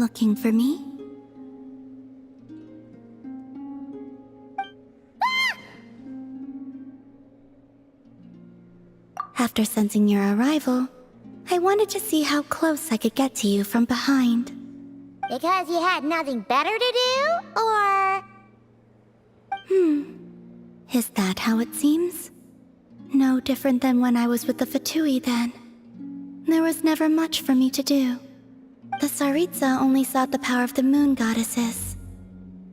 looking for me? After sensing your arrival, I wanted to see how close I could get to you from behind. Because you had nothing better to do, or...? Is that how it seems? No different than when I was with the Fatui then. There was never much for me to do. The Tsaritsa only sought the power of the moon goddesses.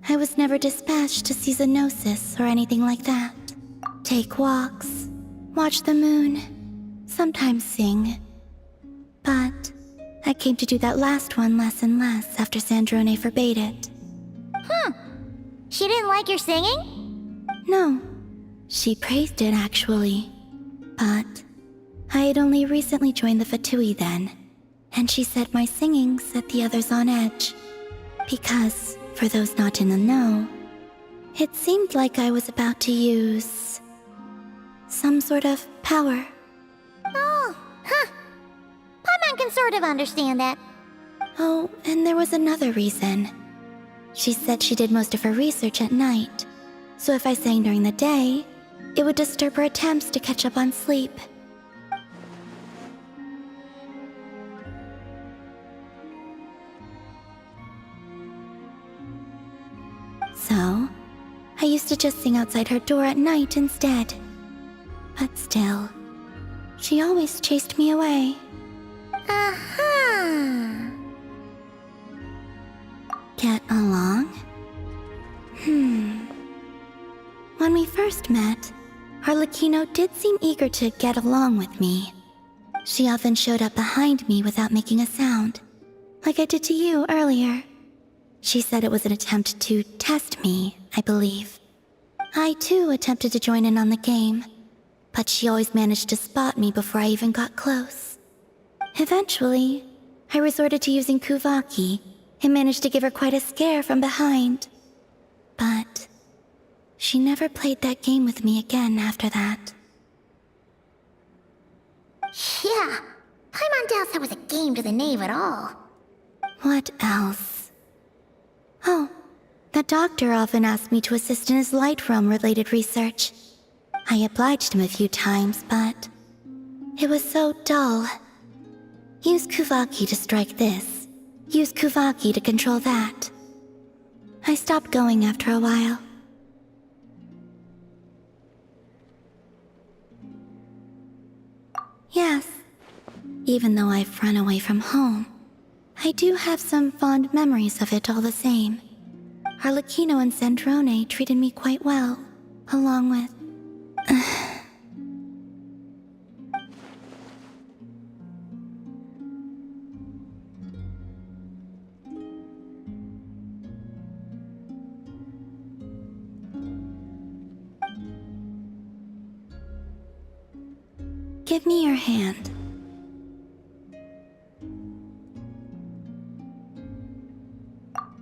I was never dispatched to see Xenosis or anything like that. Take walks, watch the moon, sometimes sing. But I came to do that last one less and less after Sandrone forbade it. She didn't like your singing? No, she praised it actually. But I had only recently joined the Fatui then, and she said my singing set the others on edge. Because, for those not in the know, it seemed like I was about to use some sort of power. Oh, Paimon can sort of understand that. Oh, and there was another reason. She said she did most of her research at night, so if I sang during the day, it would disturb her attempts to catch up on sleep. So, I used to just sing outside her door at night instead. But still, she always chased me away. Get along? When we first met, Harlequino did seem eager to get along with me. She often showed up behind me without making a sound, like I did to you earlier. She said it was an attempt to test me, I believe. I too attempted to join in on the game, but she always managed to spot me before I even got close. Eventually, I resorted to using kuuvahki and managed to give her quite a scare from behind. But she never played that game with me again after that. Yeah, Paimon doubts that was a game to the knave at all. What else? Oh, the doctor often asked me to assist in his light realm-related research. I obliged him a few times, but it was so dull. Use kuuvahki to strike this. Use kuuvahki to control that. I stopped going after a while. Yes, even though I've run away from home, I do have some fond memories of it all the same. Harlequino and Sandrone treated me quite well, along with... Give me your hand.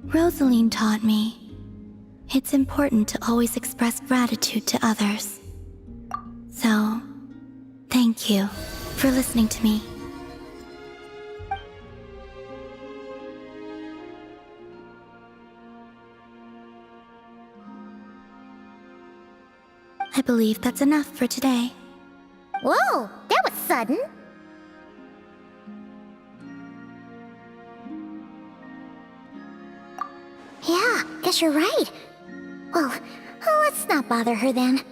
Rosaline taught me, it's important to always express gratitude to others. So, thank you for listening to me. I believe that's enough for today. Whoa, that was sudden. Yeah, guess you're right. Well, let's not bother her then.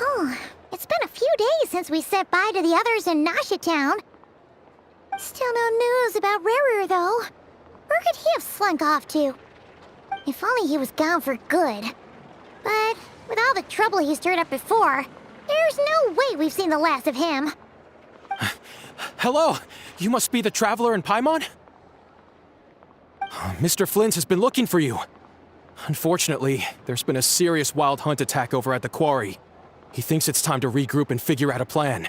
Oh, it's been a few days since we said bye to the others in Nasha Town. Still no news about Rächer, though. Where could he have slunk off to? If only he was gone for good. But with all the trouble he stirred up before, there's no way we've seen the last of him. Hello! You must be the traveler in Paimon? Mr. Flint has been looking for you. Unfortunately, there's been a serious wild hunt attack over at the quarry. He thinks it's time to regroup and figure out a plan.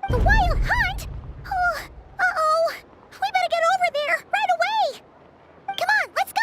The wild hunt? Oh, uh-oh. We better get over there right away. Come on, let's go.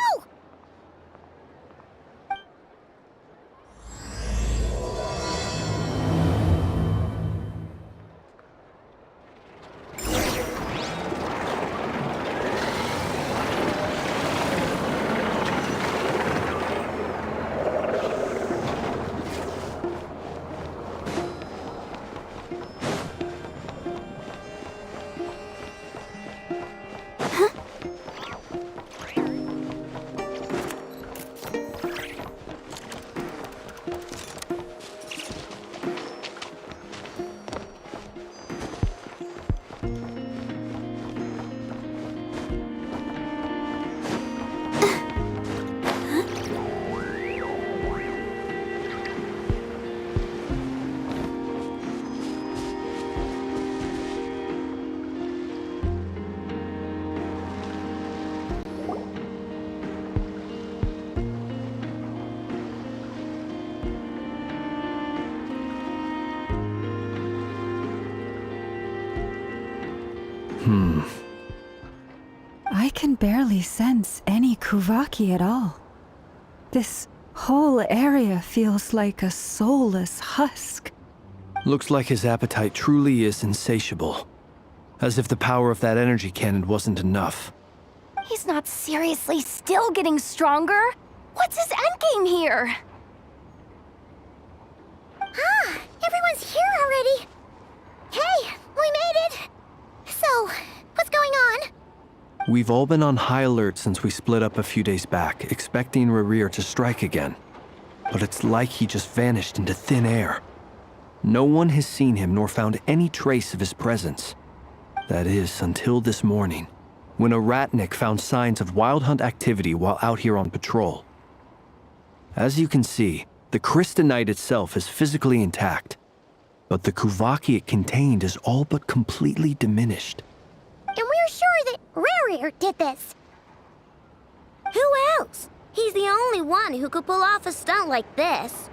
I can barely sense any kuuvahki at all. This whole area feels like a soulless husk. Looks like his appetite truly is insatiable. As if the power of that energy cannon wasn't enough. He's not seriously still getting stronger? What's his endgame here? Ah, everyone's here already. Hey, we made it. So, what's going on? We've all been on high alert since we split up a few days back, expecting Rächer to strike again. But it's like he just vanished into thin air. No one has seen him nor found any trace of his presence. That is, until this morning, when a ratnik found signs of wild hunt activity while out here on patrol. As you can see, the crystalline itself is physically intact, but the kuuvahki it contained is all but completely diminished. And we're sure that Rächer did this. Who else? He's the only one who could pull off a stunt like this.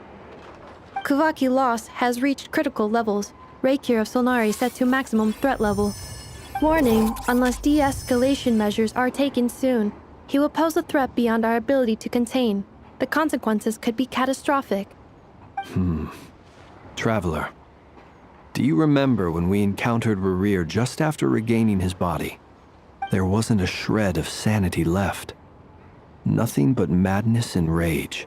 Kuuvahki loss has reached critical levels. Rächer of Solnari set to maximum threat level. Warning, unless de-escalation measures are taken soon, he will pose a threat beyond our ability to contain. The consequences could be catastrophic. Traveler, do you remember when we encountered Rächer just after regaining his body? There wasn't a shred of sanity left. Nothing but madness and rage.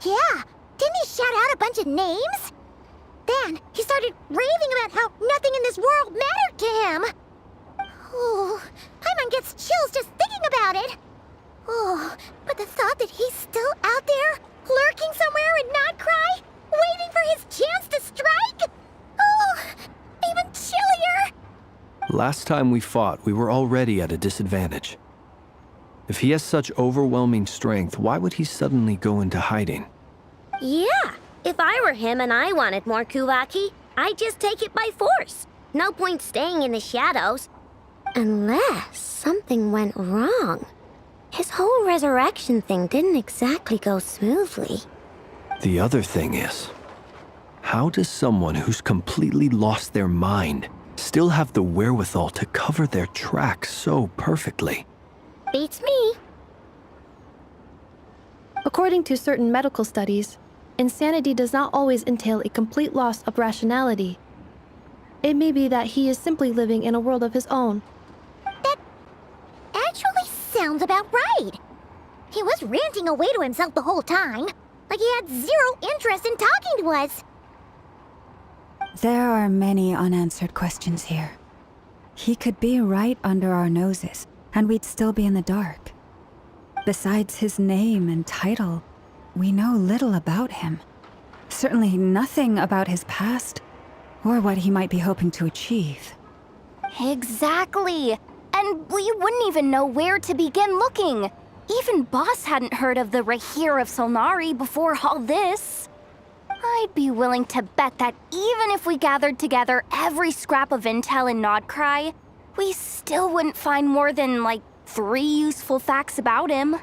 Yeah, didn't he shout out a bunch of names? Then he started raving about how nothing in this world mattered to him. Oh, Paimon gets chills just thinking about it. Oh, but the thought that he's still out there, lurking somewhere in Nod-Krai, waiting for his chance to strike? Oh, even chillier. Last time we fought, we were already at a disadvantage. If he has such overwhelming strength, why would he suddenly go into hiding? Yeah, if I were him and I wanted more kuuvahki, I'd just take it by force. No point staying in the shadows. Unless something went wrong. His whole resurrection thing didn't exactly go smoothly. The other thing is, how does someone who's completely lost their mind still have the wherewithal to cover their tracks so perfectly? Beats me. According to certain medical studies, insanity does not always entail a complete loss of rationality. It may be that he is simply living in a world of his own. That actually sounds about right. He was ranting away to himself the whole time, like he had zero interest in talking to us. There are many unanswered questions here. He could be right under our noses, and we'd still be in the dark. Besides his name and title, we know little about him. certainly nothing about his past, or what he might be hoping to achieve. Exactly. And we wouldn't even know where to begin looking. Even Boss hadn't heard of the Rächer of Solnari before all this. I'd be willing to bet that even if we gathered together every scrap of intel in Nod-Krai, we still wouldn't find more than, like, 3 useful facts about him.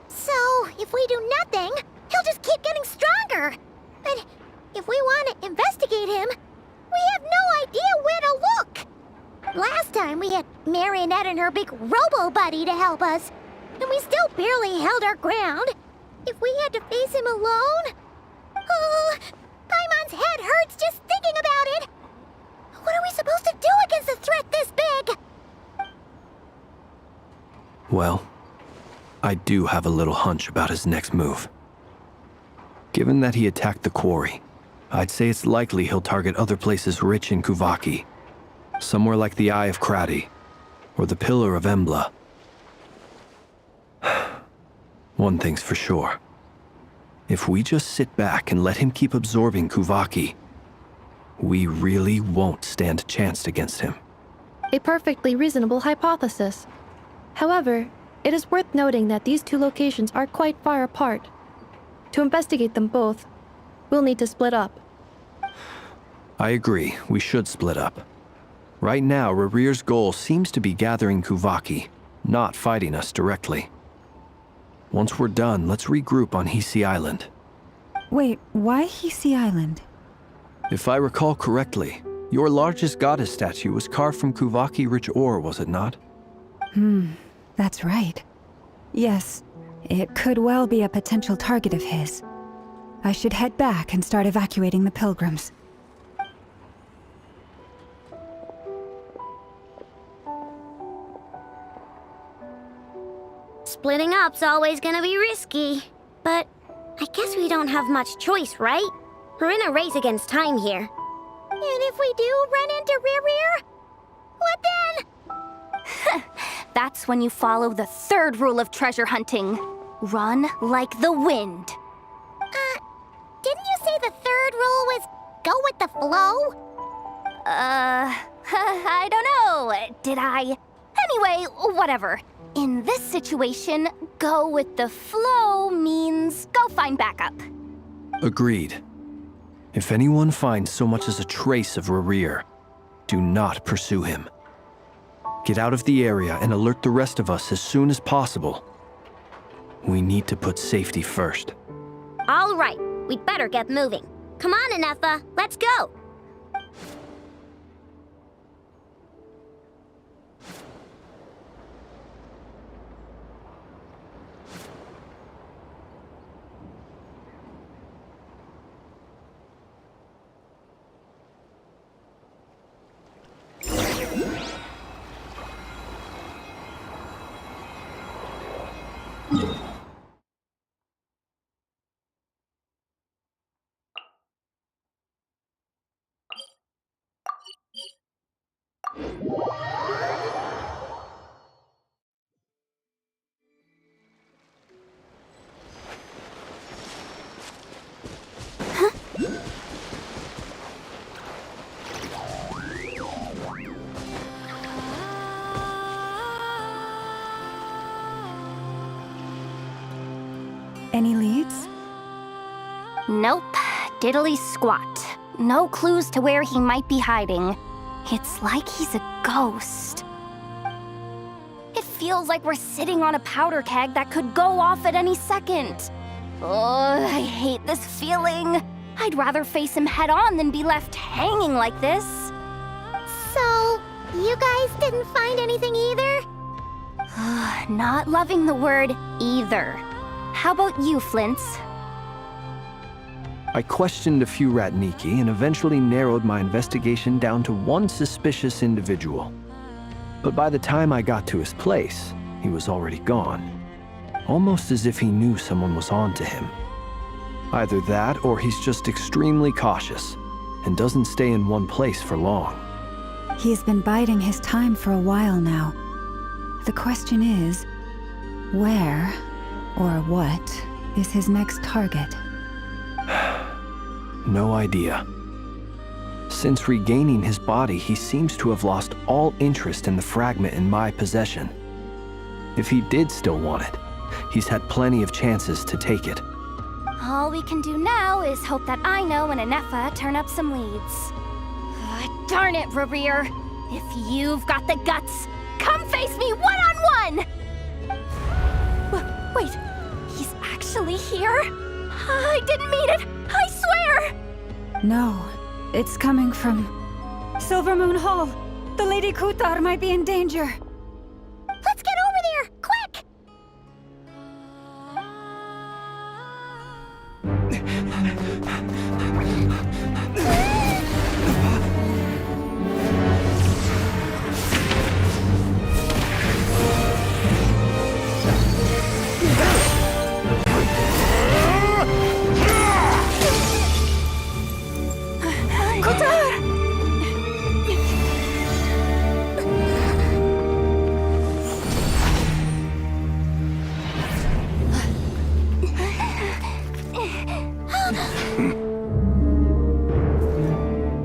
So, if we do nothing, he'll just keep getting stronger. But if we want to investigate him, we have no idea where to look. Last time we had Marionette and her big robo-buddy to help us, and we still barely held our ground. If we had to face him alone... Oh, Paimon's head hurts just thinking about it. What are we supposed to do against a threat this big? Well, I do have a little hunch about his next move. Given that he attacked the quarry, I'd say it's likely he'll target other places rich in kuuvahki. Somewhere like the Eye of Krati, or the Pillar of Embla. One thing's for sure. If we just sit back and let him keep absorbing kuuvahki, we really won't stand a chance against him. A perfectly reasonable hypothesis. However, it is worth noting that these two locations are quite far apart. To investigate them both, we'll need to split up. I agree, we should split up. Right now, Rarir's goal seems to be gathering kuuvahki, not fighting us directly. Once we're done, let's regroup on Hisi Island. Wait, why Hisi Island? If I recall correctly, your largest goddess statue was carved from kuuvahki-rich ore, was it not? That's right. Yes, it could well be a potential target of his. I should head back and start evacuating the pilgrims. Splitting up's always gonna be risky. But I guess we don't have much choice, right? We're in a race against time here. And if we do run into Rächer, what then? That's when you follow the third rule of treasure hunting. Run like the wind. Didn't you say the third rule was go with the flow? I don't know. Did I? Anyway, whatever. In this situation, go with the flow means go find backup. Agreed. If anyone finds so much as a trace of Rächer, do not pursue him. Get out of the area and alert the rest of us as soon as possible. We need to put safety first. All right, we'd better get moving. Come on, Ineffa, let's go! Any leads? Nope. Diddly squat. No clues to where he might be hiding. It's like he's a ghost. It feels like we're sitting on a powder keg that could go off at any second. Oh, I hate this feeling. I'd rather face him head on than be left hanging like this. So, you guys didn't find anything either? Not loving the word either. How about you, Flintz? I questioned a few Ratniki and eventually narrowed my investigation down to one suspicious individual. But by the time I got to his place, he was already gone. Almost as if he knew someone was on to him. Either that or he's just extremely cautious and doesn't stay in one place for long. He's been biding his time for a while now. The question is, where or what is his next target? No idea. Since regaining his body, he seems to have lost all interest in the fragment in my possession. If he did still want it, he's had plenty of chances to take it. All we can do now is hope that Aino and Anefa turn up some leads. Darn it, Rerir! If you've got the guts, come face me one-on-one! Wait, he's actually here? I didn't mean it, I swear! No, it's coming from Silver Moon Hall. The Lady Kutar might be in danger. Let's get over there, quick!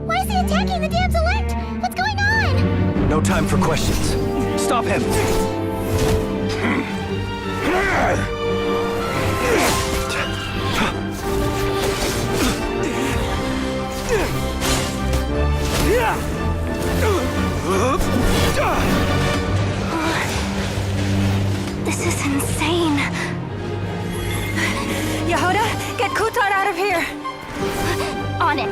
Why is he attacking the damselette? What's going on? No time for questions. Stop him! This is insane. Yehuda, get Kutar out of here! On it.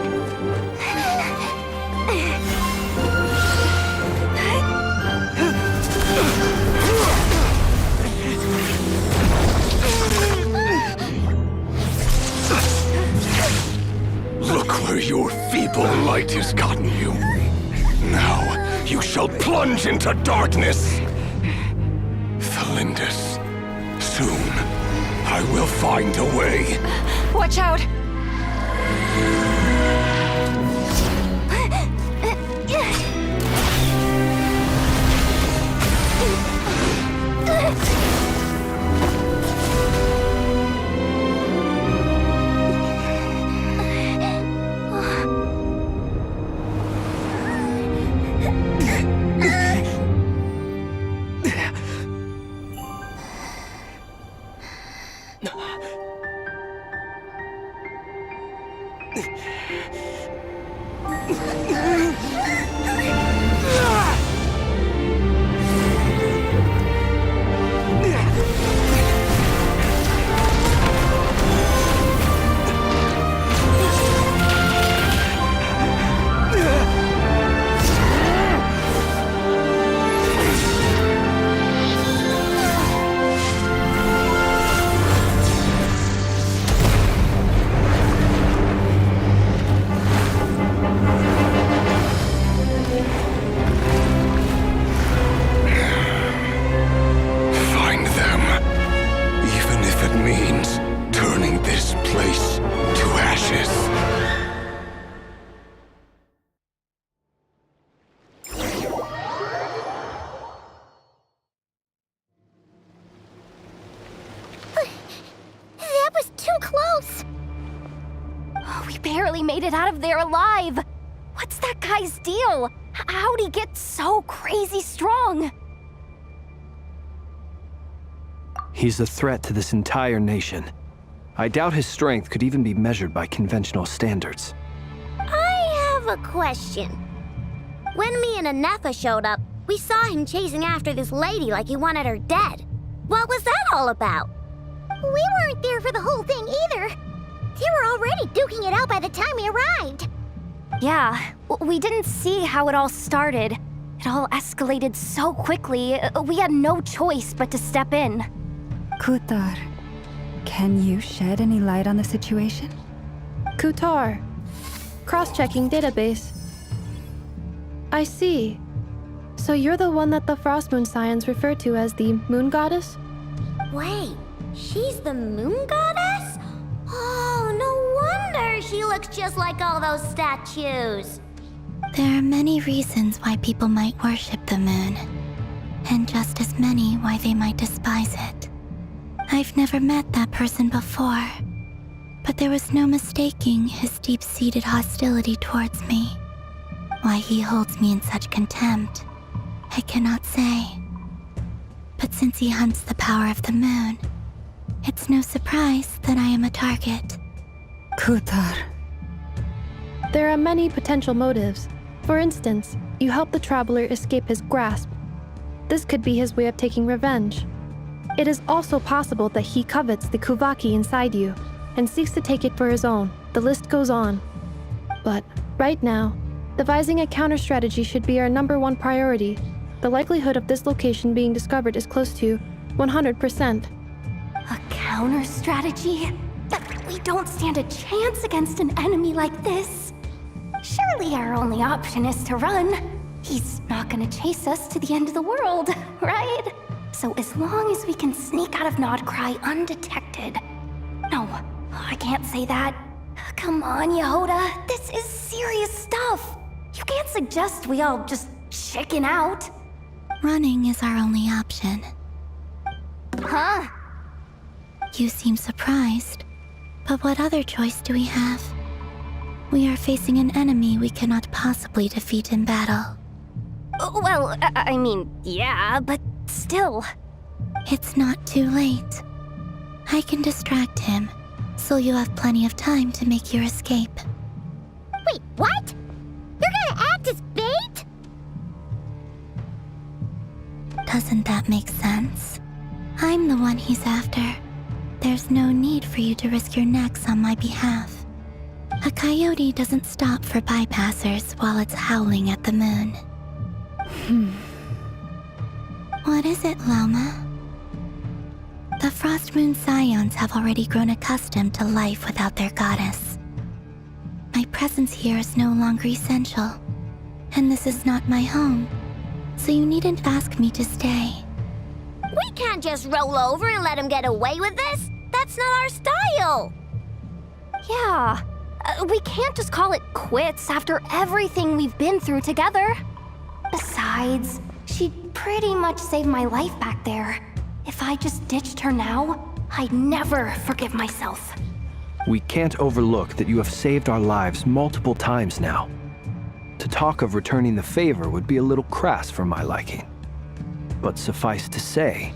Look where your feeble light has gotten you. Now you shall plunge into darkness. Felindus, soon I will find a way. Watch out! barely made it out of there alive. What's that guy's deal? How'd he get so crazy strong? He's a threat to this entire nation. I doubt his strength could even be measured by conventional standards. I have a question. When me and Anefa showed up, we saw him chasing after this lady like he wanted her dead. What was that all about? We weren't there for the whole thing either. They were already duking it out by the time we arrived. Yeah, we didn't see how it all started. It all escalated so quickly, we had no choice but to step in. Kutar, can you shed any light on the situation? Kutar. Cross-checking database. I see. So you're the one that the Frost Moon Scions refer to as the Moon Goddess? Wait, she's the Moon Goddess? Oh, no wonder she looks just like all those statues. There are many reasons why people might worship the moon, and just as many why they might despise it. I've never met that person before, But there was no mistaking his deep-seated hostility towards me. Why he holds me in such contempt, I cannot say. But since he hunts the power of the moon, it's no surprise that I am a target. Kuthar. There are many potential motives. For instance, you help the traveler escape his grasp. This could be his way of taking revenge. It is also possible that he covets the kuuvahki inside you and seeks to take it for his own. The list goes on. But right now, devising a counter strategy should be our #1 priority. The likelihood of this location being discovered is close to 100%. A counter strategy? We don't stand a chance against an enemy like this. Surely our only option is to run. He's not gonna chase us to the end of the world, right? So as long as we can sneak out of Nod-Krai undetected. No, I can't say that. Come on, Yehoda, this is serious stuff. You can't suggest we all just chicken out. Running is our only option. Huh? You seem surprised, but what other choice do we have? We are facing an enemy we cannot possibly defeat in battle. Well, I mean, yeah, but still. It's not too late. I can distract him, so you have plenty of time to make your escape. Wait, what? You're gonna act as bait? Doesn't that make sense? I'm the one he's after. There's no need for you to risk your necks on my behalf. A coyote doesn't stop for bypassers while it's howling at the moon. What is it, Loma? The Frost Moon Scions have already grown accustomed to life without their goddess. My presence here is no longer essential, and this is not my home, so you needn't ask me to stay. We can't just roll over and let him get away with this. That's not our style. Yeah, we can't just call it quits after everything we've been through together. Besides, she'd pretty much saved my life back there. If I just ditched her now, I'd never forgive myself. We can't overlook that you have saved our lives multiple times now. To talk of returning the favor would be a little crass for my liking. But suffice to say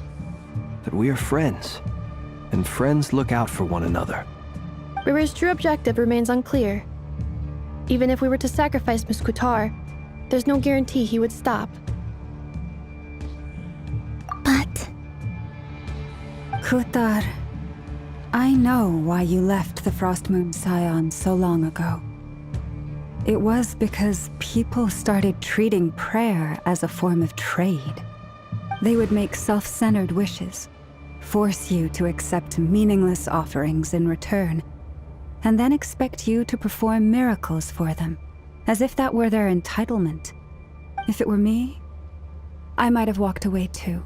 that we are friends, and friends look out for one another. Rira's true objective remains unclear. Even if we were to sacrifice Miss Kuthar, there's no guarantee he would stop. But Kuthar, I know why you left the Frost Moon Scions so long ago. It was because people started treating prayer as a form of trade. They would make self-centered wishes, force you to accept meaningless offerings in return, and then expect you to perform miracles for them, as if that were their entitlement. If it were me, I might have walked away too.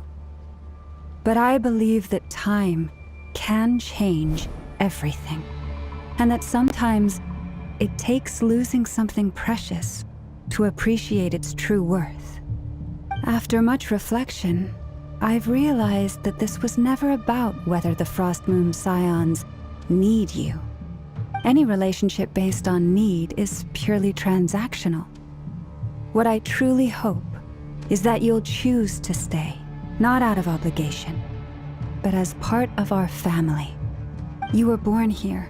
But I believe that time can change everything, and that sometimes it takes losing something precious to appreciate its true worth. After much reflection, I've realized that this was never about whether the Frost Moon Scions need you. Any relationship based on need is purely transactional. What I truly hope is that you'll choose to stay, not out of obligation, but as part of our family. You were born here,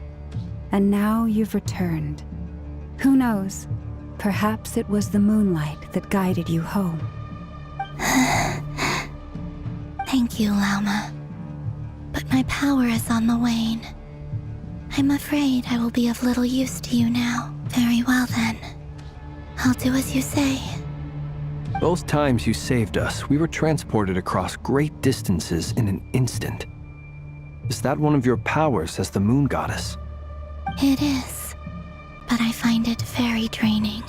and now you've returned. Who knows? Perhaps it was the moonlight that guided you home. thank you, Lauma. But my power is on the wane. I'm afraid I will be of little use to you now. Very well then. I'll do as you say. Both times you saved us, we were transported across great distances in an instant. Is that one of your powers as the Moon Goddess? It is, but I find it very draining.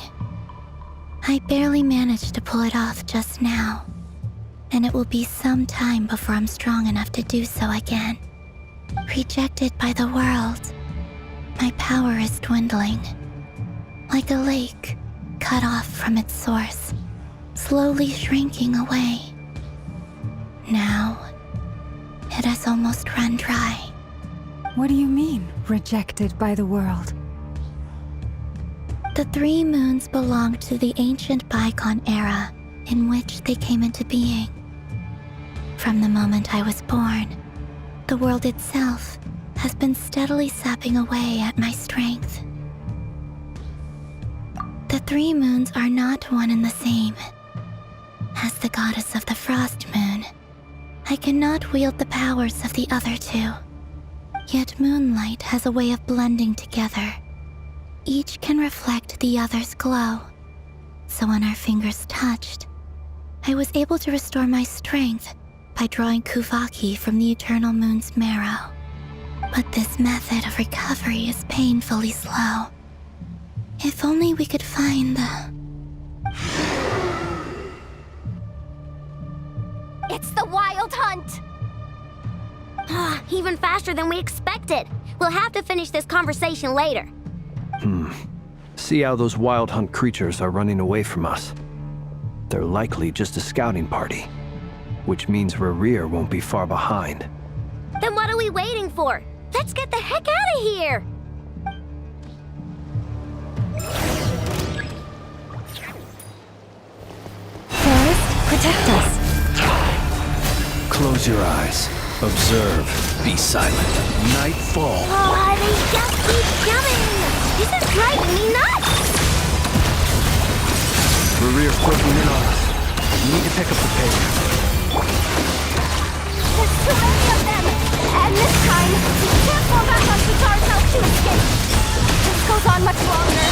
I barely managed to pull it off just now, and it will be some time before I'm strong enough to do so again. Rejected by the world, my power is dwindling. Like a lake cut off from its source, slowly shrinking away. Now, it has almost run dry. What do you mean, rejected by the world. The 3 moons belonged to the ancient bygone era in which they came into being. From the moment I was born, the world itself has been steadily sapping away at my strength. The 3 moons are not one and the same. As the goddess of the Frost Moon, I cannot wield the powers of the other 2. Yet moonlight has a way of blending together. Each can reflect the other's glow. So when our fingers touched, I was able to restore my strength by drawing kuuvahki from the eternal moon's marrow. But this method of recovery is painfully slow. If only we could find the... It's the Wild Hunt! Even faster than we expected. We'll have to finish this conversation later. See how those wild hunt creatures are running away from us. They're likely just a scouting party, which means Rächer won't be far behind. Then what are we waiting for? Let's get the heck out of here! Forest, protect us. Close your eyes. Observe. Be silent. Nightfall. Oh, they just keep coming! This is driving me nuts! Rächer's closing in on us. We need to pick up the pace. There's too many of them! And this time, we can't fall back on ourselves to escape! This goes on much longer.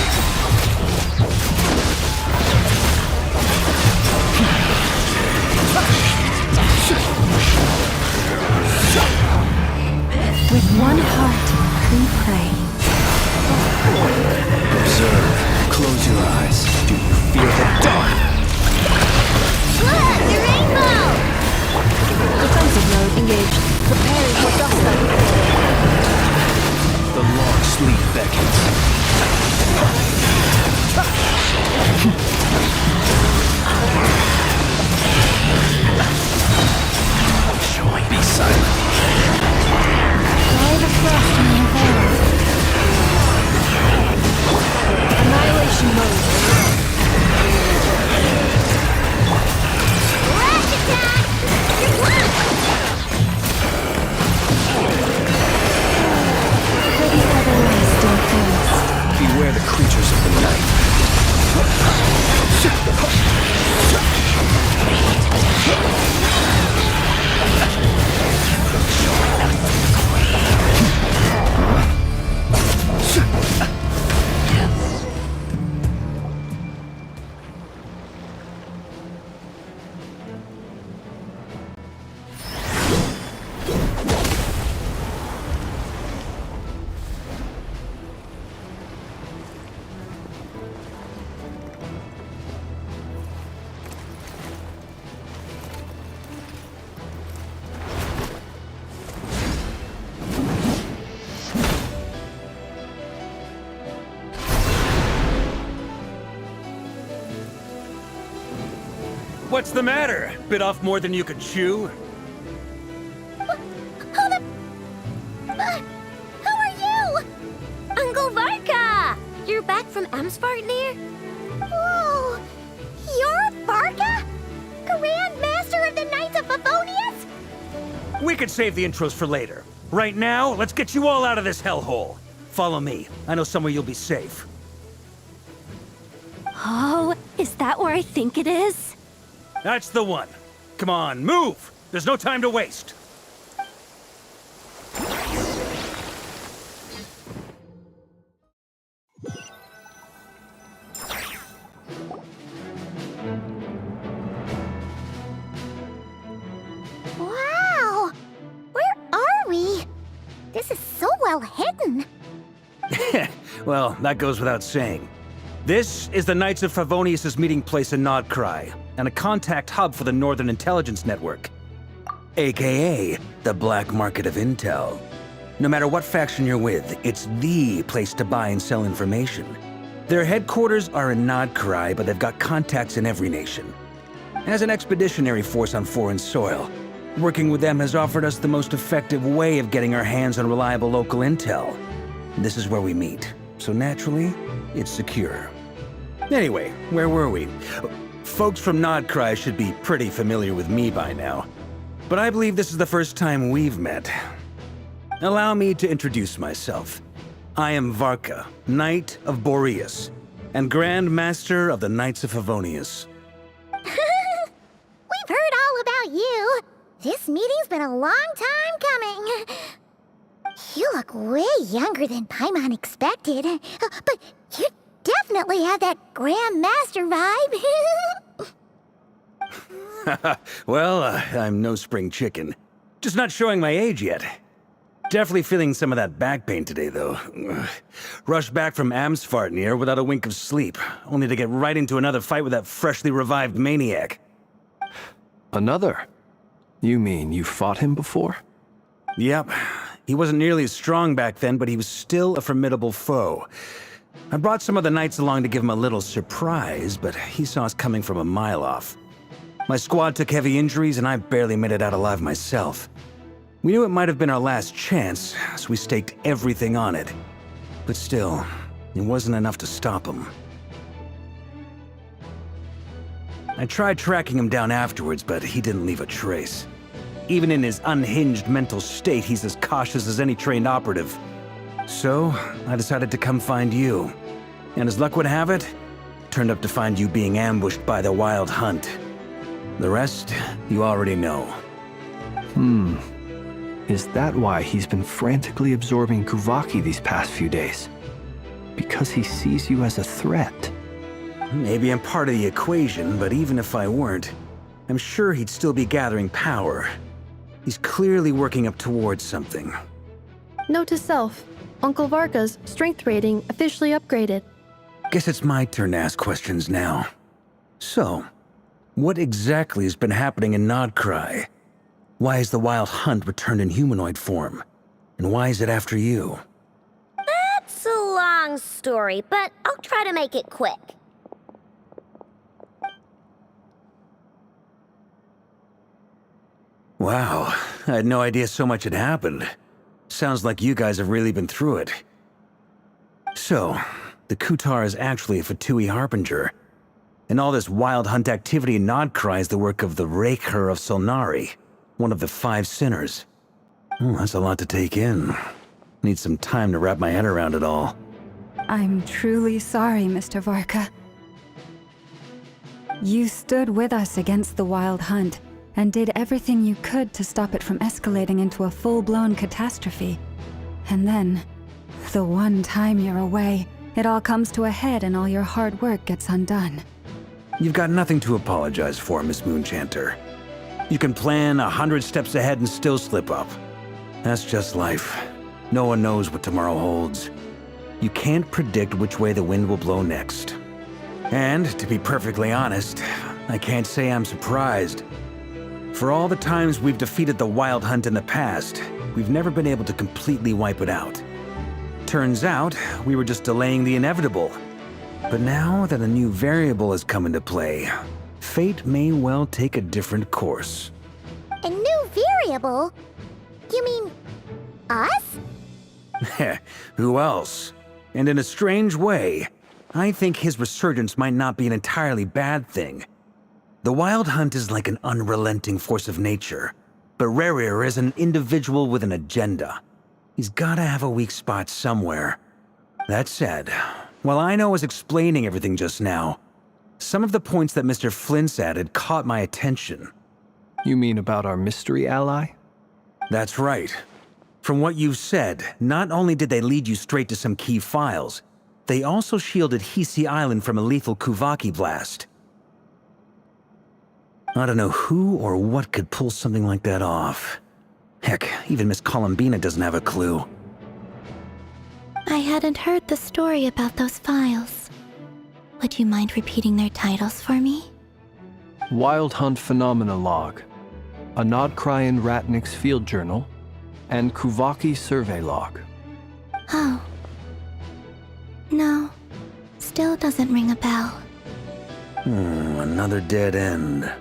With one heart, we pray. Observe. Close your eyes. Do you feel the dark? Look! The rainbow! Defensive mode engaged. Preparing for dust-up. The long sleep beckons. Be silent. Why the frost moon veiled? Annihilation mode. Rash attack! You're blocked! Pretty otherwise still forest. Beware the creatures of the night. What's the matter? Bit off more than you could chew? How are you? Uncle Varka! You're back from Amsvartnir? Whoa! You're Varka? Grand Master of the Knights of Favonius? We could save the intros for later. Right now, let's get you all out of this hellhole. Follow me. I know somewhere you'll be safe. Oh, is that where I think it is? That's the one. Come on, move! There's no time to waste. Wow! Where are we? This is so well hidden. Well, that goes without saying. This is the Knights of Favonius' meeting place in Nod-Krai, and a contact hub for the Northern Intelligence Network. AKA, the black market of intel. No matter what faction you're with, it's the place to buy and sell information. Their headquarters are in Nod-Krai, but they've got contacts in every nation. As an expeditionary force on foreign soil, working with them has offered us the most effective way of getting our hands on reliable local intel. This is where we meet, so naturally, it's secure. Anyway, where were we? Folks from Nod-Krai should be pretty familiar with me by now, but I believe this is the first time we've met. Allow me to introduce myself. I am Varka, Knight of Boreas, and Grand Master of the Knights of Favonius. We've heard all about you. This meeting's been a long time coming. You look way younger than Paimon expected, but you definitely have that Grand Master vibe. Well, I'm no spring chicken. Just not showing my age yet. Definitely feeling some of that back pain today, though. Rushed back from Amsvartnir without a wink of sleep, only to get right into another fight with that freshly revived maniac. Another? You mean you fought him before? Yep. He wasn't nearly as strong back then, but he was still a formidable foe. I brought some of the knights along to give him a little surprise, but he saw us coming from a mile off. My squad took heavy injuries, and I barely made it out alive myself. We knew it might have been our last chance, so we staked everything on it. But still, it wasn't enough to stop him. I tried tracking him down afterwards, but he didn't leave a trace. Even in his unhinged mental state, he's as cautious as any trained operative. So, I decided to come find you. And as luck would have it, turned up to find you being ambushed by the Wild Hunt. The rest, you already know. Is that why he's been frantically absorbing kuuvahki these past few days? Because he sees you as a threat? Maybe I'm part of the equation, but even if I weren't, I'm sure he'd still be gathering power. He's clearly working up towards something. Note to self, Uncle Varka's strength rating officially upgraded. Guess it's my turn to ask questions now. So, what exactly has been happening in Nod-Krai? Why is the Wild Hunt returned in humanoid form? And why is it after you? That's a long story, but I'll try to make it quick. Wow, I had no idea so much had happened. Sounds like you guys have really been through it. So, the Kutar is actually a Fatui Harbinger. And all this Wild Hunt activity in Nod-Krai is the work of the Rächer of Solnari, one of the 5 sinners. Oh, that's a lot to take in. Need some time to wrap my head around it all. I'm truly sorry, Mr. Varka. You stood with us against the Wild Hunt, and did everything you could to stop it from escalating into a full-blown catastrophe. And then, the one time you're away, it all comes to a head and all your hard work gets undone. You've got nothing to apologize for, Miss Moonchanter. You can plan 100 steps ahead and still slip up. That's just life. No one knows what tomorrow holds. You can't predict which way the wind will blow next. And, to be perfectly honest, I can't say I'm surprised. For all the times we've defeated the Wild Hunt in the past, we've never been able to completely wipe it out. Turns out, we were just delaying the inevitable. But now that a new variable has come into play, fate may well take a different course. A new variable? You mean us? Who else? And in a strange way, I think his resurgence might not be an entirely bad thing. The Wild Hunt is like an unrelenting force of nature, but Rächer is an individual with an agenda. He's gotta have a weak spot somewhere. That said, while I was explaining everything just now, some of the points that Mr. Flint's added caught my attention. You mean about our mystery ally? That's right. From what you've said, not only did they lead you straight to some key files, they also shielded Hisi Island from a lethal kuuvahki blast. I don't know who or what could pull something like that off. Heck, even Miss Columbina doesn't have a clue. I hadn't heard the story about those files. Would you mind repeating their titles for me? Wild Hunt Phenomena Log, a Nod-Krai and Ratnik's Field Journal, and kuuvahki Survey Log. Oh. No. Still doesn't ring a bell. Another dead end.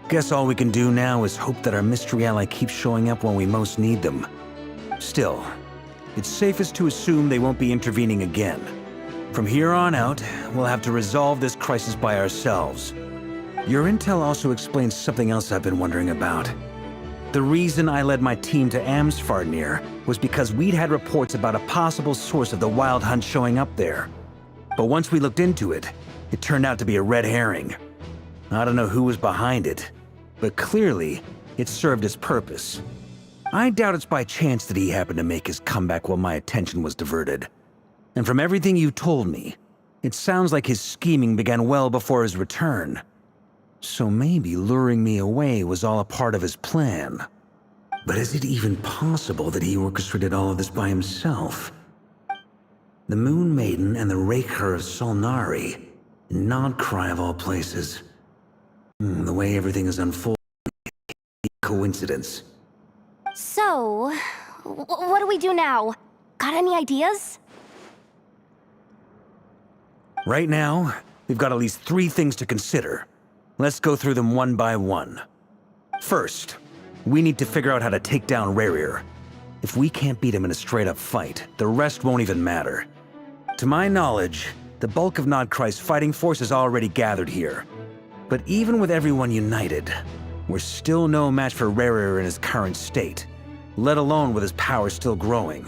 Guess all we can do now is hope that our mystery ally keeps showing up when we most need them. Still, it's safest to assume they won't be intervening again. From here on out, we'll have to resolve this crisis by ourselves. Your intel also explains something else I've been wondering about. The reason I led my team to Amsfarnir was because we'd had reports about a possible source of the Wild Hunt showing up there. But once we looked into it, it turned out to be a red herring. I don't know who was behind it, but clearly, it served its purpose. I doubt it's by chance that he happened to make his comeback while my attention was diverted. And from everything you told me, it sounds like his scheming began well before his return. So maybe luring me away was all a part of his plan. But is it even possible that he orchestrated all of this by himself? The Moon Maiden and the Rächer of Solnari, Nod-Krai of all places. The way everything is unfolding, coincidence. So, what do we do now? Got any ideas? Right now, we've got at least 3 things to consider. Let's go through them one by one. First, we need to figure out how to take down Rächer. If we can't beat him in a straight-up fight, the rest won't even matter. To my knowledge, the bulk of Nod-Krai's fighting force is already gathered here. But even with everyone united, we're still no match for Rächer in his current state, let alone with his power still growing.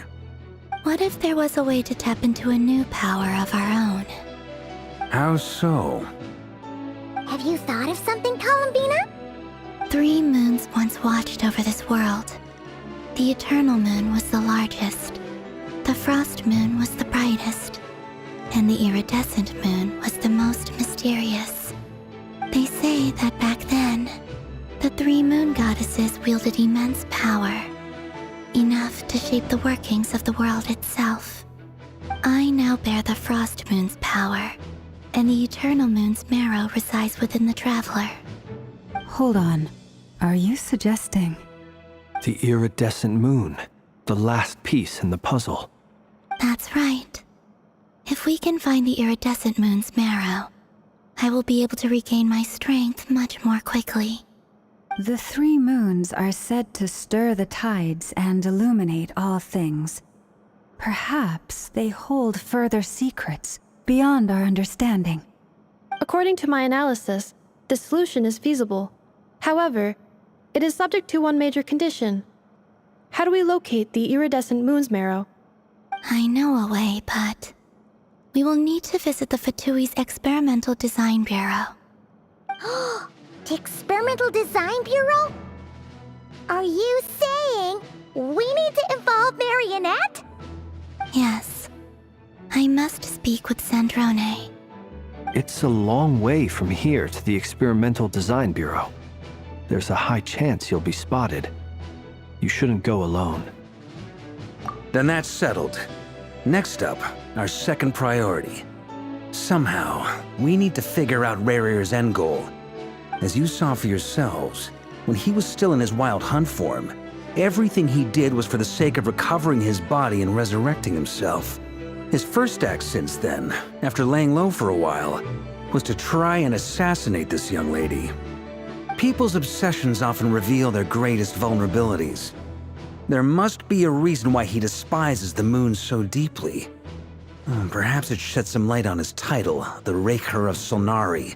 What if there was a way to tap into a new power of our own? How so? Have you thought of something, Columbina? 3 moons once watched over this world. The Eternal Moon was the largest. The Frost Moon was the brightest. And the Iridescent Moon was the most mysterious. They say that back then, the 3 moon goddesses wielded immense power, enough to shape the workings of the world itself. I now bear the Frost Moon's power, and the Eternal Moon's marrow resides within the Traveler. Hold on. Are you suggesting? The iridescent moon, the last piece in the puzzle. That's right. If we can find the Iridescent Moon's marrow, I will be able to regain my strength much more quickly. The 3 moons are said to stir the tides and illuminate all things. Perhaps they hold further secrets beyond our understanding. According to my analysis, the solution is feasible. However, it is subject to one major condition. How do we locate the Iridescent Moon's marrow? I know a way, but we will need to visit the Fatui's Experimental Design Bureau. The Experimental Design Bureau? Are you saying we need to involve Marionette? Yes. I must speak with Sandrone. It's a long way from here to the Experimental Design Bureau. There's a high chance you'll be spotted. You shouldn't go alone. Then that's settled. Next up, our second priority. Somehow, we need to figure out Rächer's end goal. As you saw for yourselves, when he was still in his Wild Hunt form, everything he did was for the sake of recovering his body and resurrecting himself. His first act since then, after laying low for a while, was to try and assassinate this young lady. People's obsessions often reveal their greatest vulnerabilities. There must be a reason why he despises the moon so deeply. Perhaps it sheds some light on his title, the Rächer of Solnari.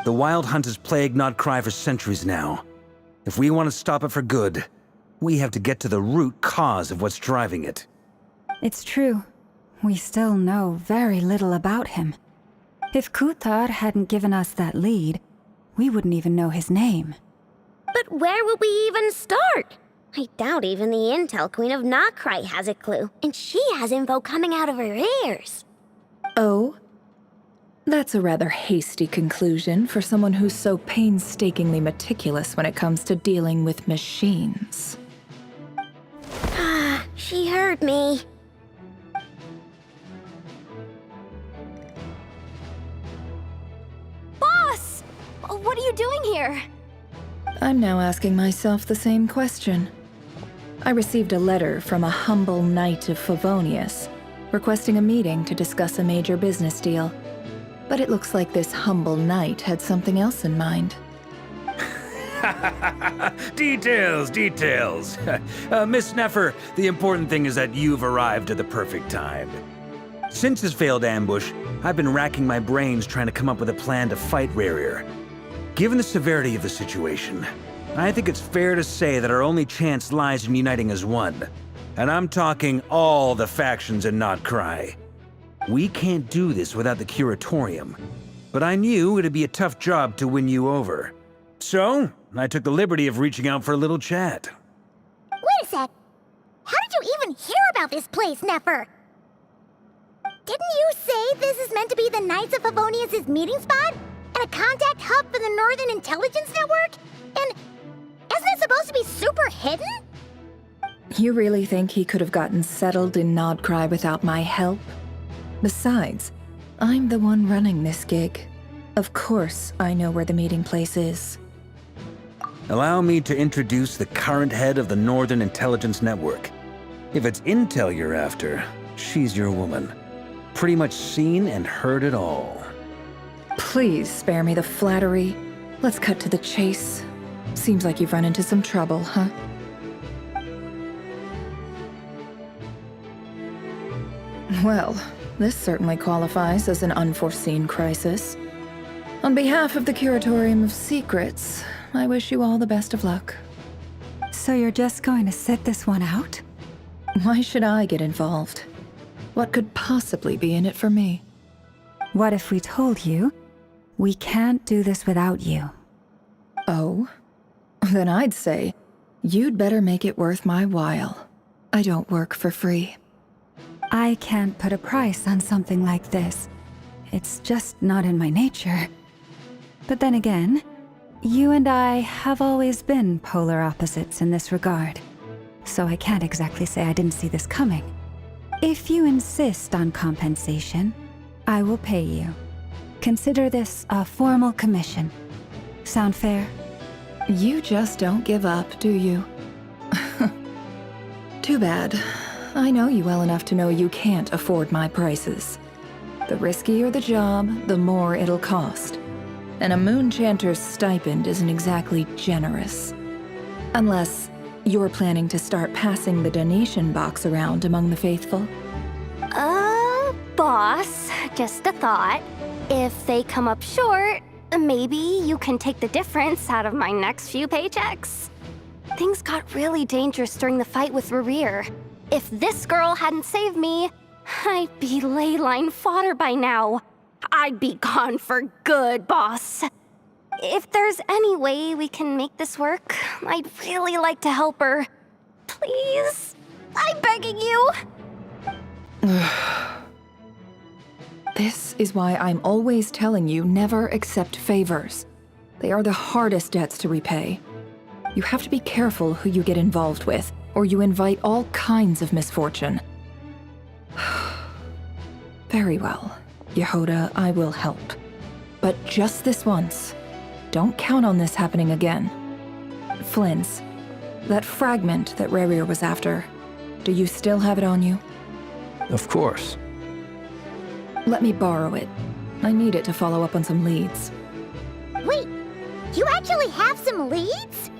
The Wild Hunt has plagued Nod-Krai for centuries now. If we want to stop it for good, we have to get to the root cause of what's driving it. It's true. We still know very little about him. If Kuthar hadn't given us that lead, we wouldn't even know his name. But where would we even start? I doubt even the Intel Queen of Nod-Krai has a clue, and she has info coming out of her ears. Oh? That's a rather hasty conclusion for someone who's so painstakingly meticulous when it comes to dealing with machines. Ah, she heard me. Boss! What are you doing here? I'm now asking myself the same question. I received a letter from a humble knight of Favonius, requesting a meeting to discuss a major business deal. But it looks like this humble knight had something else in mind. Details, details. Miss Sneffer, the important thing is that you've arrived at the perfect time. Since his failed ambush, I've been racking my brains trying to come up with a plan to fight Rächer. Given the severity of the situation, I think it's fair to say that our only chance lies in uniting as one. And I'm talking all the factions in Nod-Krai. We can't do this without the Curatorium, but I knew it'd be a tough job to win you over. So, I took the liberty of reaching out for a little chat. Wait a sec. How did you even hear about this place, Nefer? Didn't you say this is meant to be the Knights of Favonius' meeting spot? And a contact hub for the Northern Intelligence Network? And isn't it supposed to be super hidden? You really think he could have gotten settled in Nod-Krai without my help? Besides, I'm the one running this gig. Of course I know where the meeting place is. Allow me to introduce the current head of the Northern Intelligence Network. If it's intel you're after, she's your woman. Pretty much seen and heard it all. Please spare me the flattery. Let's cut to the chase. Seems like you've run into some trouble, huh? Well, this certainly qualifies as an unforeseen crisis. On behalf of the Curatorium of Secrets, I wish you all the best of luck. So you're just going to sit this one out? Why should I get involved? What could possibly be in it for me? What if we told you we can't do this without you? Oh? Then I'd say you'd better make it worth my while. I don't work for free. I can't put a price on something like this. It's just not in my nature. But then again, you and I have always been polar opposites in this regard. So I can't exactly say I didn't see this coming. If you insist on compensation, I will pay you. Consider this a formal commission. Sound fair? You just don't give up, do you? Too bad. I know you well enough to know you can't afford my prices. The riskier the job, the more it'll cost. And a Moonchanter's stipend isn't exactly generous. Unless you're planning to start passing the donation box around among the faithful. Boss, just a thought. If they come up short, maybe you can take the difference out of my next few paychecks. Things got really dangerous during the fight with Rächer. If this girl hadn't saved me, I'd be ley line fodder by now. I'd be gone for good, boss. If there's any way we can make this work, I'd really like to help her. Please, I'm begging you. This is why I'm always telling you never accept favors. They are the hardest debts to repay. You have to be careful who you get involved with, or you invite all kinds of misfortune. Very well, Yehoda, I will help. But just this once. Don't count on this happening again. Flynn's, that fragment that Rächer was after, do you still have it on you? Of course. Let me borrow it. I need it to follow up on some leads. Wait, you actually have some leads?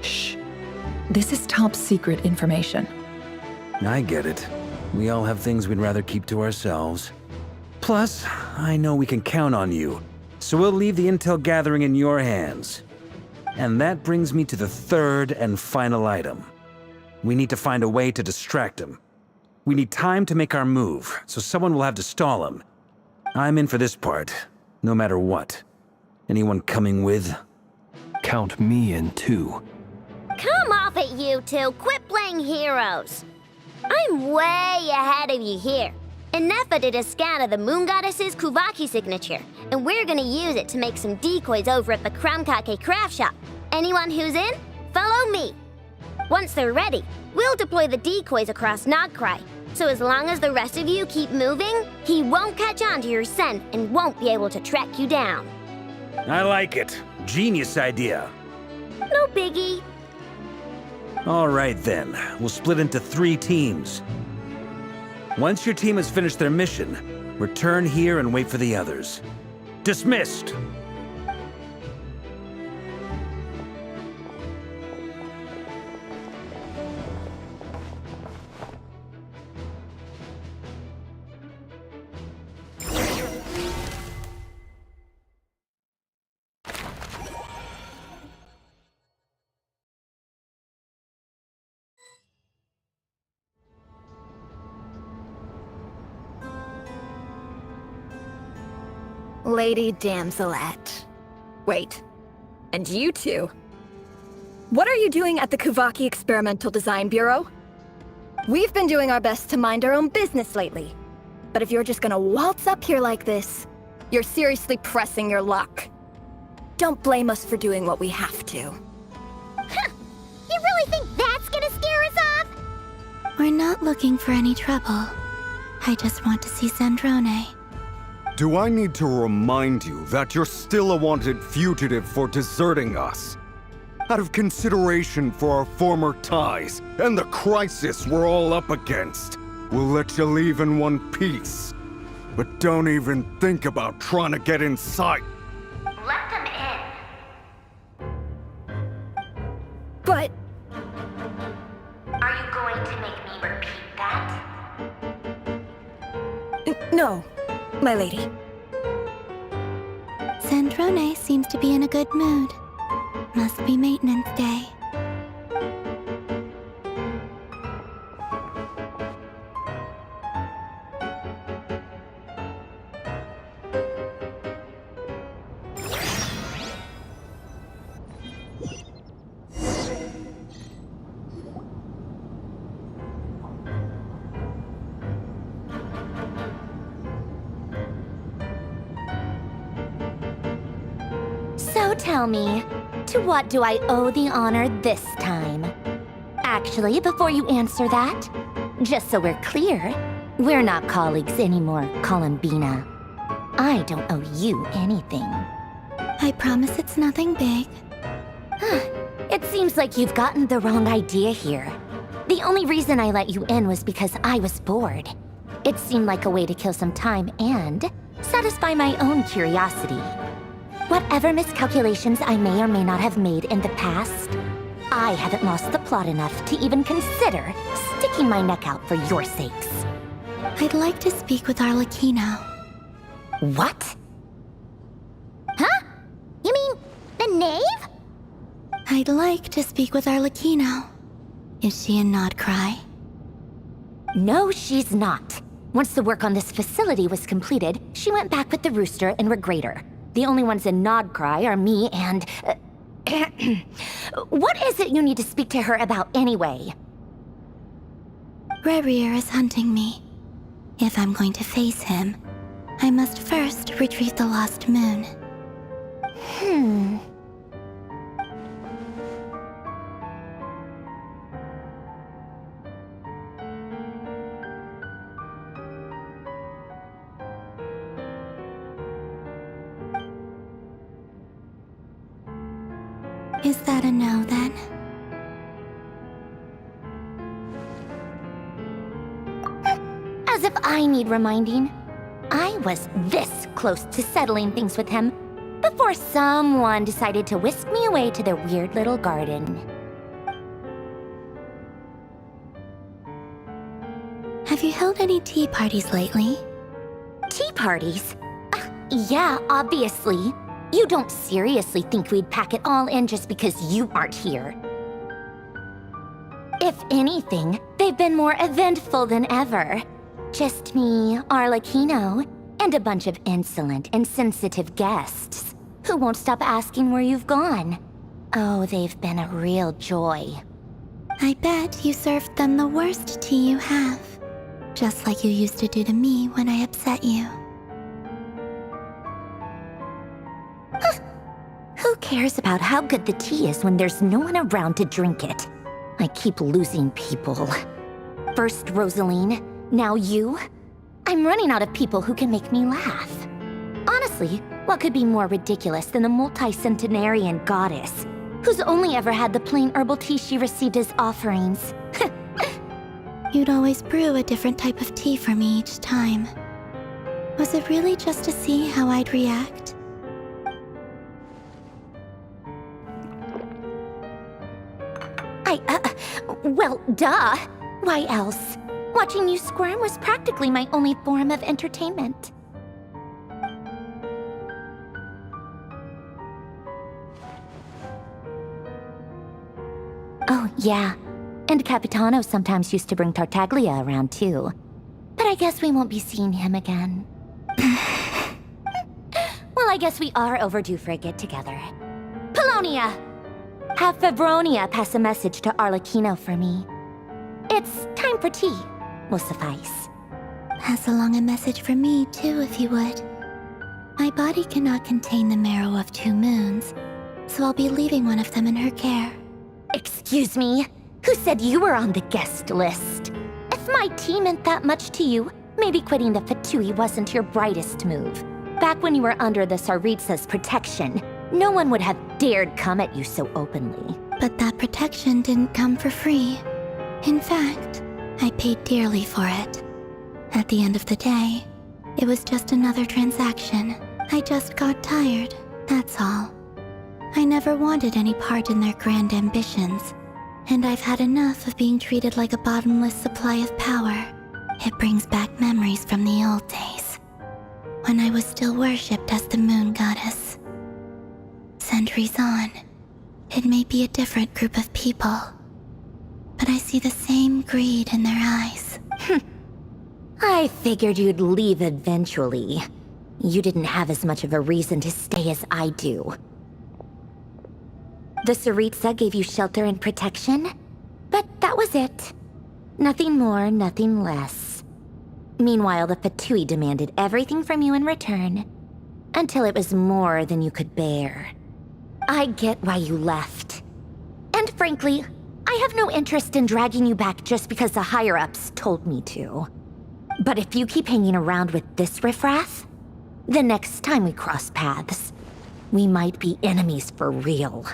Shh. This is top secret information. I get it. We all have things we'd rather keep to ourselves. Plus, I know we can count on you, so we'll leave the intel gathering in your hands. And that brings me to the third and final item. We need to find a way to distract him. We need time to make our move, so someone will have to stall him. I'm in for this part, no matter what. Anyone coming with? Count me in too. Come off it, you two. Quit playing heroes. I'm way ahead of you here. Nefer did a scan of the Moon Goddess's kuuvahki signature, and we're gonna use it to make some decoys over at the Kramkake craft shop. Anyone who's in, follow me. Once they're ready, we'll deploy the decoys across Nod-Krai. So as long as the rest of you keep moving, he won't catch on to your scent and won't be able to track you down. I like it. Genius idea. No biggie. All right then, we'll split into 3 teams. Once your team has finished their mission, return here and wait for the others. Dismissed! Lady Damselette. Wait, and you two? What are you doing at the Kuuvahki Experimental Design Bureau? We've been doing our best to mind our own business lately. But if you're just gonna waltz up here like this, you're seriously pressing your luck. Don't blame us for doing what we have to. Huh. You really think that's gonna scare us off? We're not looking for any trouble. I just want to see Zandrone. Do I need to remind you that you're still a wanted fugitive for deserting us? Out of consideration for our former ties and the crisis we're all up against, we'll let you leave in one piece. But don't even think about trying to get inside. Let them in. But... Are you going to make me repeat that? no, my lady. Zandrone seems to be in a good mood. Must be maintenance day. So tell me, to what do I owe the honor this time? Actually, before you answer that, just so we're clear, we're not colleagues anymore, Columbina. I don't owe you anything. I promise it's nothing big. It seems like you've gotten the wrong idea here. The only reason I let you in was because I was bored. It seemed like a way to kill some time and satisfy my own curiosity. Whatever miscalculations I may or may not have made in the past, I haven't lost the plot enough to even consider sticking my neck out for your sakes. I'd like to speak with Arlecchino. What? Huh? You mean the knave? I'd like to speak with Arlecchino. Is she in Nod-Krai? No, she's not. Once the work on this facility was completed, she went back with the rooster and Regrator. The only ones in Nod-Krai are me and... What is it you need to speak to her about anyway? Rächer is hunting me. If I'm going to face him, I must first retrieve the lost moon. Is that a no, then? As if I need reminding. I was this close to settling things with him before someone decided to whisk me away to their weird little garden. Have you held any tea parties lately? Tea parties? Yeah, obviously. You don't seriously think we'd pack it all in just because you aren't here. If anything, they've been more eventful than ever. Just me, Arlecchino, and a bunch of insolent and sensitive guests who won't stop asking where you've gone. Oh, they've been a real joy. I bet you served them the worst tea you have. Just like you used to do to me when I upset you. Who cares about how good the tea is when there's no one around to drink it? I keep losing people. First Rosaline, now you. I'm running out of people who can make me laugh. Honestly, what could be more ridiculous than a multi-centenarian goddess who's only ever had the plain herbal tea she received as offerings? You'd always brew a different type of tea for me each time. Was it really just to see how I'd react? Well, duh. Why else? Watching you squirm was practically my only form of entertainment. Oh, yeah. And Capitano sometimes used to bring Tartaglia around, too. But I guess we won't be seeing him again. I guess we are overdue for a get-together. Polonia! Have Favronia pass a message to Arlecchino for me. It's time for tea. Will suffice. Pass along a message for me, too, if you would. My body cannot contain the marrow of 2 moons, so I'll be leaving one of them in her care. Excuse me? Who said you were on the guest list? If my tea meant that much to you, maybe quitting the Fatui wasn't your brightest move. Back when you were under the Tsaritsa's protection, no one would have dared come at you so openly. But that protection didn't come for free. In fact, I paid dearly for it. At the end of the day, it was just another transaction. I just got tired, that's all. I never wanted any part in their grand ambitions, and I've had enough of being treated like a bottomless supply of power. It brings back memories from the old days, when I was still worshipped as the moon goddess. Centuries on, it may be a different group of people, but I see the same greed in their eyes. I figured you'd leave eventually. You didn't have as much of a reason to stay as I do. The Tsaritsa gave you shelter and protection, but that was it. Nothing more, nothing less. Meanwhile, the Fatui demanded everything from you in return, until it was more than you could bear. I get why you left. And frankly, I have no interest in dragging you back just because the higher-ups told me to. But if you keep hanging around with this riffraff, the next time we cross paths, we might be enemies for real.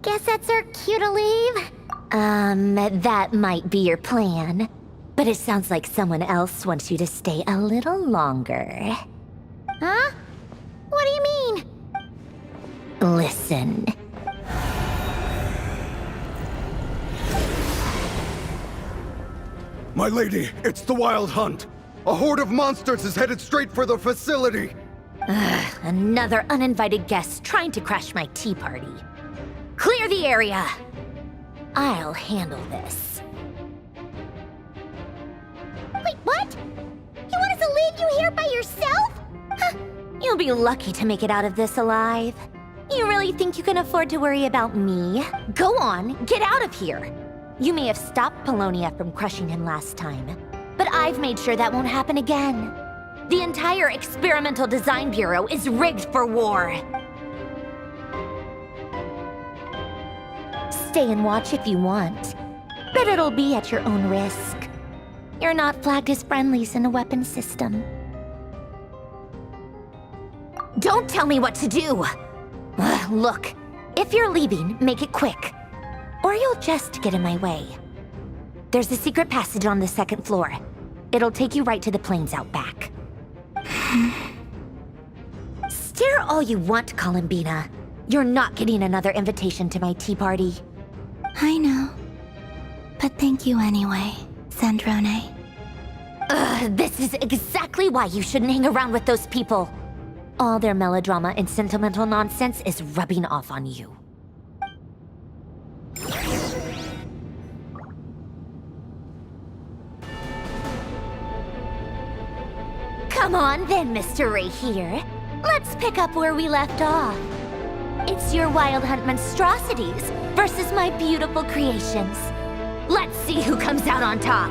Guess that's our cue to leave? That might be your plan. But it sounds like someone else wants you to stay a little longer. Huh? What do you mean? Listen. My lady, it's the Wild Hunt. A horde of monsters is headed straight for the facility. Another uninvited guest trying to crash my tea party. Clear the area! I'll handle this. Wait, what? You want us to leave you here by yourself? Huh, you'll be lucky to make it out of this alive. You really think you can afford to worry about me? Go on, get out of here! You may have stopped Polonia from crushing him last time, but I've made sure that won't happen again. The entire Experimental Design Bureau is rigged for war. Stay and watch if you want, but it'll be at your own risk. You're not flagged as friendlies in the weapons system. Don't tell me what to do! Look, if you're leaving, make it quick, or you'll just get in my way. There's a secret passage on the 2nd floor. It'll take you right to the plains out back. Stare all you want, Columbina. You're not getting another invitation to my tea party. I know. But thank you anyway, Sandrone. This is exactly why you shouldn't hang around with those people. All their melodrama and sentimental nonsense is rubbing off on you. Come on then, Mr. Rächer. Let's pick up where we left off. It's your Wild Hunt monstrosities versus my beautiful creations. Let's see who comes out on top.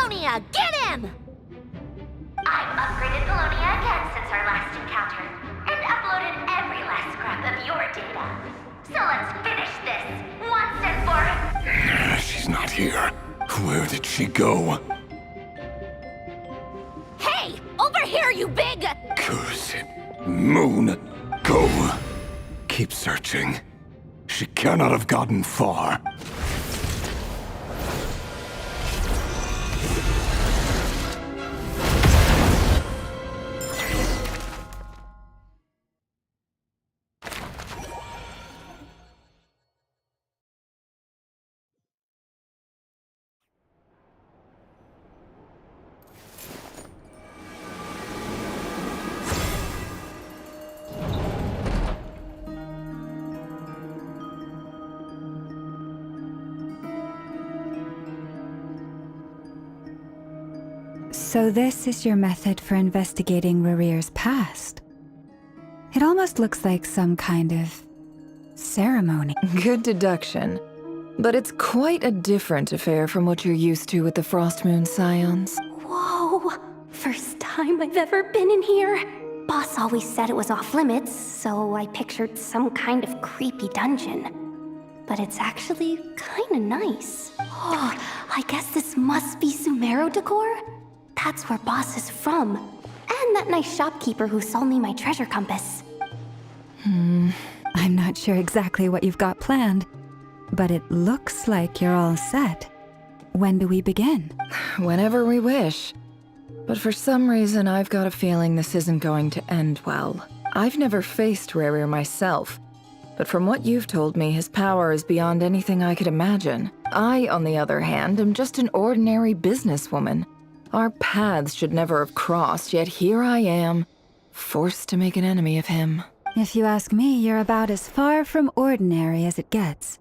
Belonia, get him! I've upgraded Belonia again since our last encounter, and uploaded every last scrap of your data. So let's finish this, once and for... She's not here. Where did she go? Hey, over here, you big... Curse it. Moon, go. Keep searching. She cannot have gotten far. So this is your method for investigating Rarir's past? It almost looks like some kind of ceremony. Good deduction. But it's quite a different affair from what you're used to with the Frost Moon Scions. Whoa! First time I've ever been in here. Boss always said it was off limits, so I pictured some kind of creepy dungeon. But it's actually kinda nice. Oh, I guess this must be Sumero decor? That's where Boss is from. And that nice shopkeeper who sold me my treasure compass. I'm not sure exactly what you've got planned, but it looks like you're all set. When do we begin? Whenever we wish. But for some reason, I've got a feeling this isn't going to end well. I've never faced Rächer myself, but from what you've told me, his power is beyond anything I could imagine. I, on the other hand, am just an ordinary businesswoman. Our paths should never have crossed, yet here I am, forced to make an enemy of him. If you ask me, you're about as far from ordinary as it gets.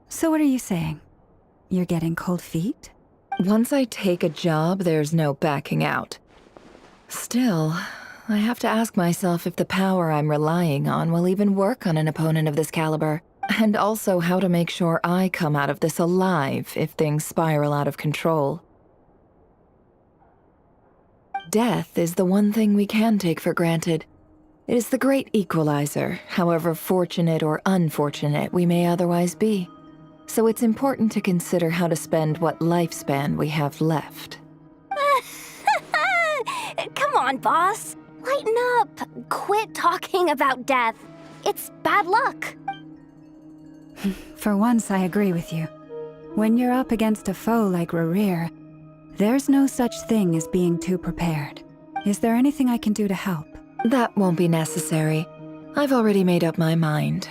So what are you saying? You're getting cold feet? Once I take a job, there's no backing out. Still, I have to ask myself if the power I'm relying on will even work on an opponent of this caliber, and also how to make sure I come out of this alive if things spiral out of control. Death is the one thing we can take for granted. It is the great equalizer, however fortunate or unfortunate we may otherwise be. So it's important to consider how to spend what lifespan we have left. Come on, boss. Lighten up. Quit talking about death. It's bad luck. For once, I agree with you. When you're up against a foe like Rächer, there's no such thing as being too prepared. Is there anything I can do to help? That won't be necessary. I've already made up my mind.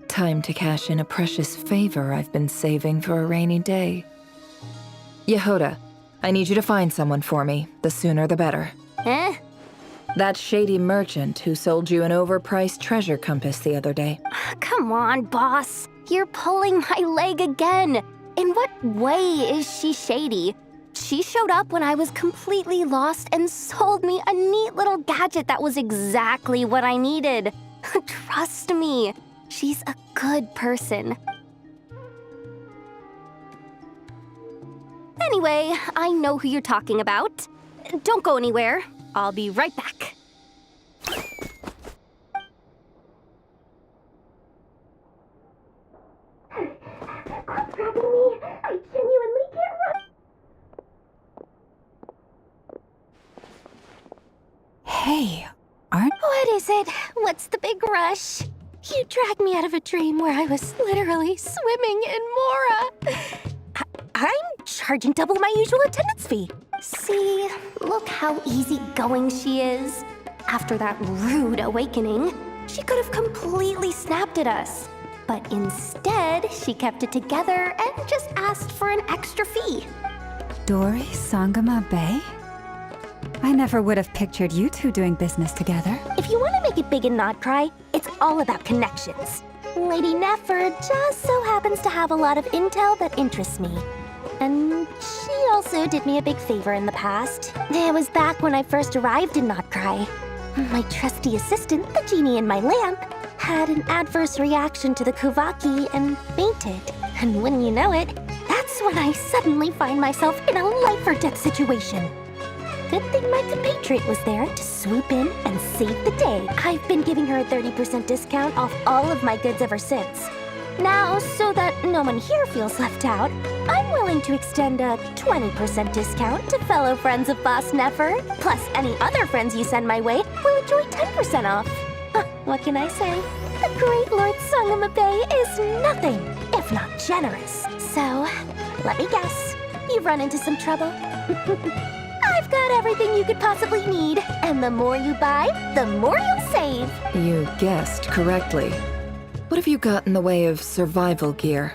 Time to cash in a precious favor I've been saving for a rainy day. Yehoda, I need you to find someone for me. The sooner the better. Eh? That shady merchant who sold you an overpriced treasure compass the other day. Come on, boss. You're pulling my leg again. In what way is she shady? She showed up when I was completely lost and sold me a neat little gadget that was exactly what I needed. Trust me, she's a good person. Anyway, I know who you're talking about. Don't go anywhere. I'll be right back. Quit grabbing me. I genuinely can't run. Hey, aren't... What is it? What's the big rush? You dragged me out of a dream where I was literally swimming in Mora. I'm charging double my usual attendance fee. See, look how easygoing she is. After that rude awakening, she could have completely snapped at us. But instead, she kept it together and just asked for an extra fee. Dori Sangama Bay? I never would have pictured you two doing business together. If you want to make it big in Nod-Krai, it's all about connections. Lady Nefer just so happens to have a lot of intel that interests me. And she also did me a big favor in the past. It was back when I first arrived in Nod-Krai. My trusty assistant, the genie in my lamp, had an adverse reaction to the kuuvahki and fainted. And wouldn't you know it, that That's when I suddenly find myself in a life-or-death situation. Good thing my compatriot was there to swoop in and save the day. I've been giving her a 30% discount off all of my goods ever since. Now, so that no one here feels left out, I'm willing to extend a 20% discount to fellow friends of Boss Nefer. Plus, any other friends you send my way will enjoy 10% off. What can I say? The great Lord Sangamabe is nothing if not generous. So, let me guess. You've run into some trouble? I've got everything you could possibly need. And the more you buy, the more you'll save. You guessed correctly. What have you got in the way of survival gear?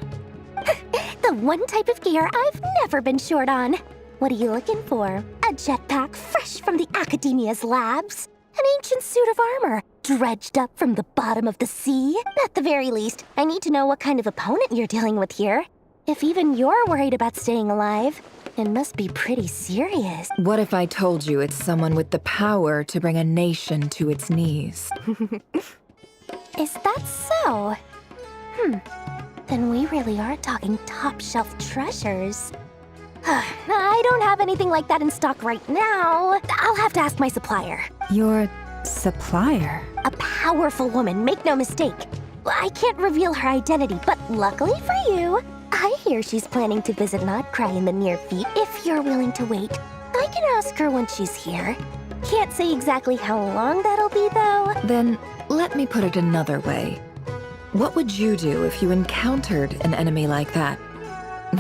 The one type of gear I've never been short on. What are you looking for? A jetpack fresh from the Academia's labs? An ancient suit of armor, dredged up from the bottom of the sea? At the very least, I need to know what kind of opponent you're dealing with here. If even you're worried about staying alive, it must be pretty serious. What if I told you it's someone with the power to bring a nation to its knees? Is that so? Then we really are talking top-shelf treasures. I don't have anything like that in stock right now. I'll have to ask my supplier. Your supplier? A powerful woman, make no mistake. I can't reveal her identity, but luckily for you, I hear she's planning to visit Nod-Krai in the near future. If you're willing to wait, I can ask her when she's here. Can't say exactly how long that'll be, though. Then let me put it another way. What would you do if you encountered an enemy like that?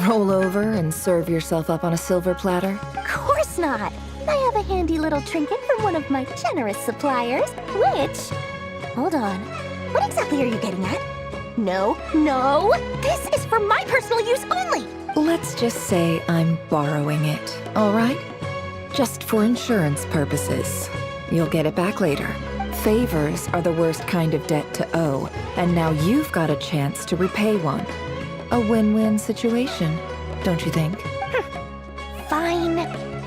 Roll over and serve yourself up on a silver platter? Of course not. I have a handy little trinket from one of my generous suppliers, which... Hold on. What exactly are you getting at? No, this is for my personal use only! Let's just say I'm borrowing it, all right? Just for insurance purposes. You'll get it back later. Favors are the worst kind of debt to owe, and now you've got a chance to repay one. A win-win situation, don't you think? Fine.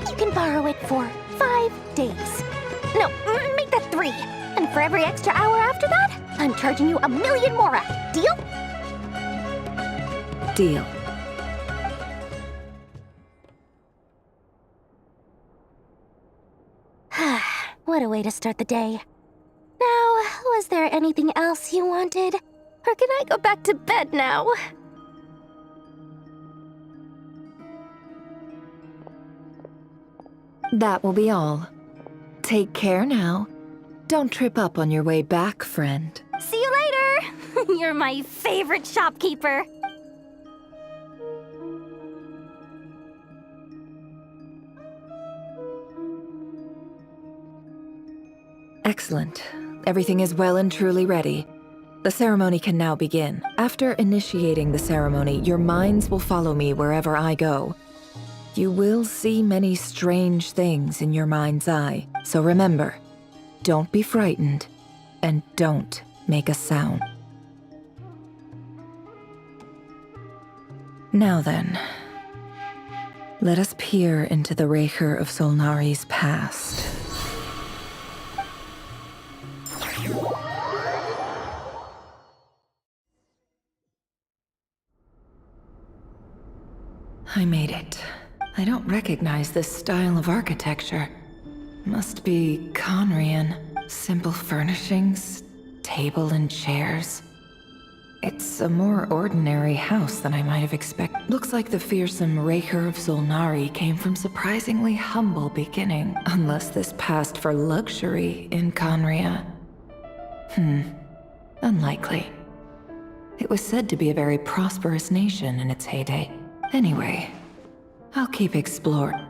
You can borrow it for 5 days. No, make that 3. And for every extra hour after that, I'm charging you 1,000,000 mora. Deal? Deal. What a way to start the day. Now, was there anything else you wanted? Or can I go back to bed now? That will be all. Take care now. Don't trip up on your way back, friend. See you later! You're my favorite shopkeeper. Excellent. Everything is well and truly ready. The ceremony can now begin. After initiating the ceremony, your minds will follow me wherever I go. You will see many strange things in your mind's eye. So remember, don't be frightened, and don't make a sound. Now then, let us peer into the Rächer of Solnari's past. I made it. I don't recognize this style of architecture. Must be Conrian. Simple furnishings, table and chairs. It's a more ordinary house than I might have expected. Looks like the fearsome Rächer of Solnari came from surprisingly humble beginning. Unless this passed for luxury in Conria. Unlikely. It was said to be a very prosperous nation in its heyday. Anyway, I'll keep exploring.